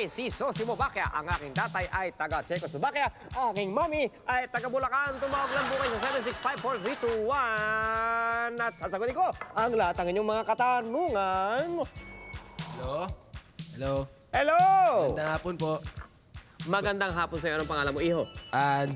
ay si Sosimovakia. Ang aking tatay ay taga Czechoslovakia. Aking mommy ay taga Bulacan. Tumawag lang po kayo sa 7654321. At sasagutin ko ang lahat ng inyong mga katanungan. Hello? Hello? Hello! Magandang hapon po. Magandang hapon sa iyo. Anong pangalan mo, iho?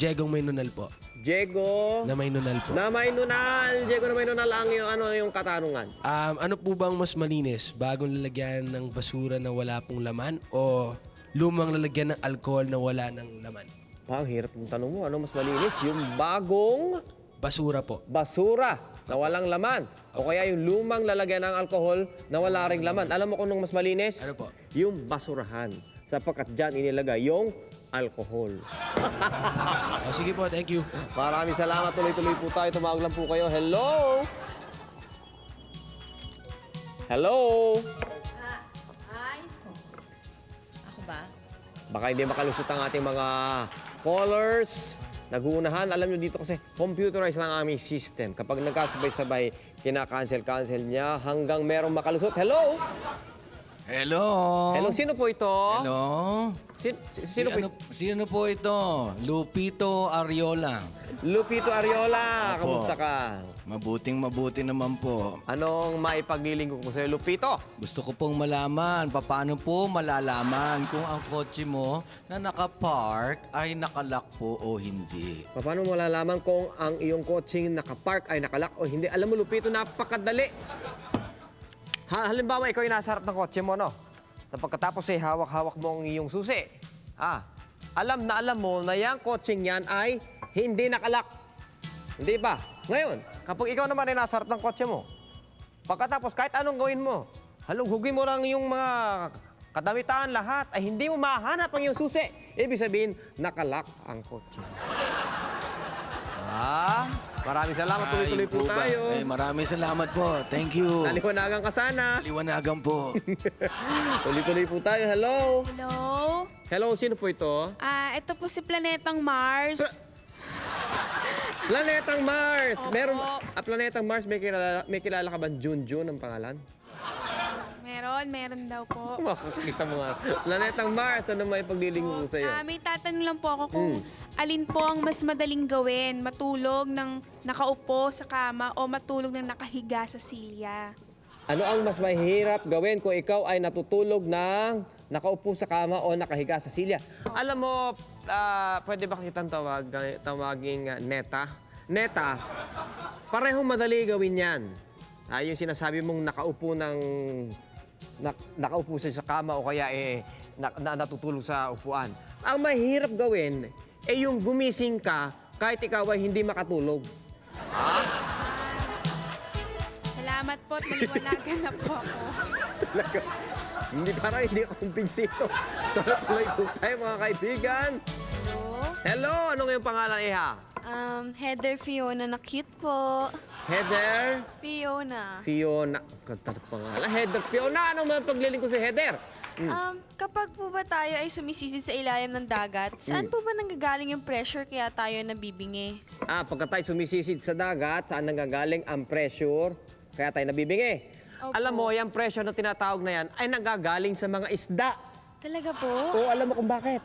Diego Maynunal po. Diego. Na Maynunal po. Na Maynunal. Diego na Maynunal ang yung katanungan. Ano po bang mas malinis? Bagong lalagyan ng basura na wala pong laman o lumang lalagyan ng alcohol na wala ng laman? Ang hirap ng tanong mo. Ano mas malinis? Yung bagong Basura po. basura na walang laman. O kaya yung lumang lalagyan ng alkohol na wala ring laman. Alam mo kung anong mas malinis? Ano po? Yung basurahan. Sapagkat dyan inilagay yung alkohol. Sige po, thank you. Maraming salamat. Tuloy-tuloy po tayo. Tumawag lang po kayo. Hello? Hello? Hi. Ako ba? Baka hindi makalusot ang ating mga callers. Nag-uunahan. Alam nyo dito kasi computerized lang ang aming system. Kapag nagkasabay-sabay, kina-cancel niya hanggang merong makalusot. Hello? Hello? Hello, sino po ito? Hello? Sino po ito? Sino po ito? Lupito Ariola. Lupito Ariola. Opo. Kamusta ka? Mabuting-mabuti naman po. Anong maipaglilingkod ko sa'yo, Lupito? Gusto ko pong malaman, paano po malalaman kung ang kotse mo na nakapark ay nakalak po o hindi? Paano mo malalaman kung ang iyong coaching nakapark ay nakalak o hindi? Alam mo, Lupito, napakadali. Halimbawa, ikaw yung nasa harap ng kotse mo, no? Pagkatapos ay hawak-hawak mo ang iyong susi. Alam mo na yung coaching yan ay hindi nakalak. Hindi ba? Ngayon, kapag ikaw naman ay nasa harap ng kotse mo, pagkatapos kahit anong gawin mo, halugugin mo lang yung mga kadamitan lahat, ay hindi mo mahanap ang iyong susi. Ibig sabihin, nakalak ang kotse. Maraming salamat. Tuloy-tuloy po ba? tayo. Maraming salamat po. Thank you. Naliwanagan ka sana. Liwanagan po. Tuloy-tuloy po tayo. Hello? Hello? Hello, sino po ito? Ito po si Planetang Mars. Planetang Mars. Opo. Meron, Planetang Mars, may kilala ka ba Junjun ang pangalan? Meron daw po. Makakita mo nga. Planetang Mars, ano may paglilingkod ko sa iyo? May tatanong lang po ako kung alin po ang mas madaling gawin? Matulog ng nakaupo sa kama o matulog ng nakahiga sa silya? Ano ang mas mahirap gawin kung ikaw ay natutulog ng nakaupo sa kama o nakahiga sa silya? Alam mo, pwede ba kitang tawaging Neta? Neta, parehong madali gawin yan. Yung sinasabi mong nakaupo sa kama o kaya natutulog sa upuan. Ang mahirap gawin yung gumising ka kahit ikaw ay hindi makatulog. Salamat po at naliwanagan na po ako. Hindi ako kumbinsido. Tuloy po tayo mga kaibigan. Hello? Hello, ano ngayong pangalan, Iha? Heather Fiona na cute po. Heather Fiona. Fiona. Kanta ng pangalan. Heather Fiona. Anong mga paglilingkod si Heather? Kapag po ba tayo ay sumisisid sa ilalim ng dagat, saan po ba nanggagaling yung pressure kaya tayo nabibingi? Pagka tayo sumisisid sa dagat, saan nanggagaling ang pressure? Kaya tayo nabibingi. Opo. Alam mo, yung pressure na tinatawag na yan ay nanggagaling sa mga isda. Talaga po? Oo, alam mo kung bakit?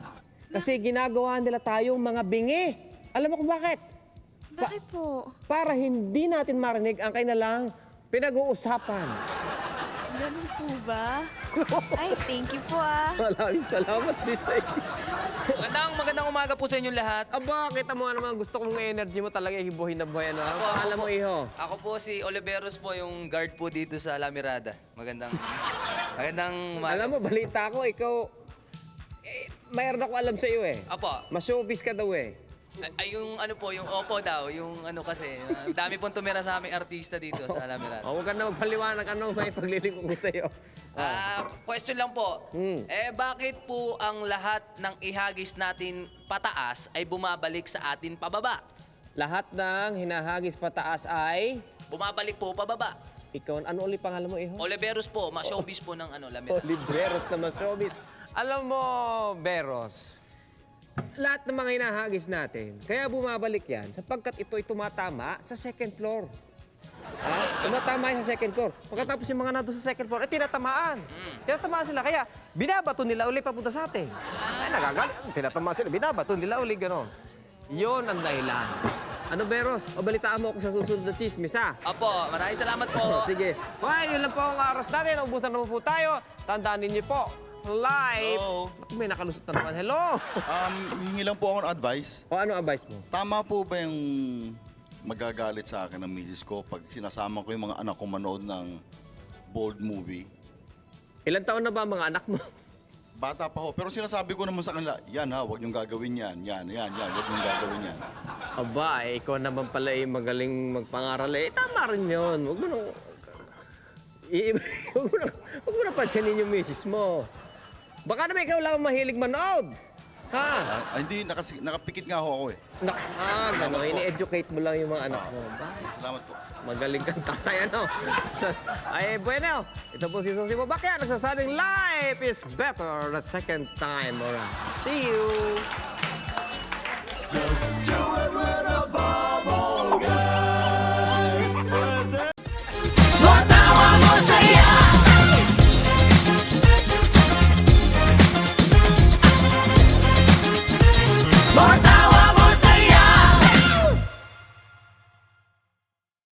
Kasi ginagawa nila tayong mga bingi. Alam mo kung bakit? Bakit po? Para hindi natin marinig ang kanilang pinag-uusapan. Ganun po ba? Ay, thank you po Maraming salamat din sa iyo. Magandang umaga po sa inyong lahat. Aba, kita mo naman gusto kong energy mo talaga hibuhin na buhay. Ano? Alam mo, iho. Ako po si Oliveros po, yung guard po dito sa La Mirada. Magandang umaga. Alam mo, balita ko, ikaw, mayroon ako alam sa iyo eh. Apo, Mas-showbiz ka daw eh. ay yung ano po, yung opo daw, yung ano kasi, dami pong tumira sa aming artista dito sa La Mirada. Huwag ka na magpaliwanag ano may paglilingkod ko sa iyo. Question lang po. Bakit po ang lahat ng ihagis natin pataas ay bumabalik sa atin pababa? Lahat ng hinahagis pataas ay Bumabalik po pababa. ikaw, ano ulit pangalan mo, iho? Oliveros po, showbiz po ng La Mirada. Oliveros na mas-showbiz. Alam mo, Beros, lahat ng mga hinahagis natin, kaya bumabalik yan sapagkat ito'y tumatama sa second floor. tumatama yun sa second floor. Pagkatapos yung mga nandun sa second floor, tinatamaan. Tinatamaan sila, kaya binabato nila uli papunta sa atin. Ay, nagagalit. Tinatamaan sila, binabato nila uli, gano'n. Yun ang dahilan. Ano, Beros? O balitaan mo ako sa susunod na chismis, ha? Opo, maraming salamat po. Sige. Okay, yun lang po ang oras natin. Ubusan naman po tayo. Tandaan ninyo po, live. Hello. Naku, may nakalusot na naman. Hello. Hingi lang po ako ng advice. O ano advice mo? Tama po ba yung magagalit sa akin ng misis ko pag sinasama ko yung mga anak ko manood ng bold movie? Ilan taon na ba ang mga anak mo? Bata pa ho. Pero sinasabi ko naman sa kanila, yan ha, huwag niyong gagawin yan. Yan, huwag niyong gagawin yan. Aba, ikaw naman pala magaling magpangaral. Tama rin yun. Huwag mo na... huwag mo na pansinin yung misis mo. Baka naman ikaw lang ang mahilig manood. Ha? Hindi, nakapikit nga ho ako eh. Gano'n. Ini-educate mo lang yung mga anak mo. Ba? Salamat po. Magaling kang tatay, ano? Ay, bueno. Ito po si Susi Babakya. Nagsasabing life is better the second time around. See you! Just do it with a ball.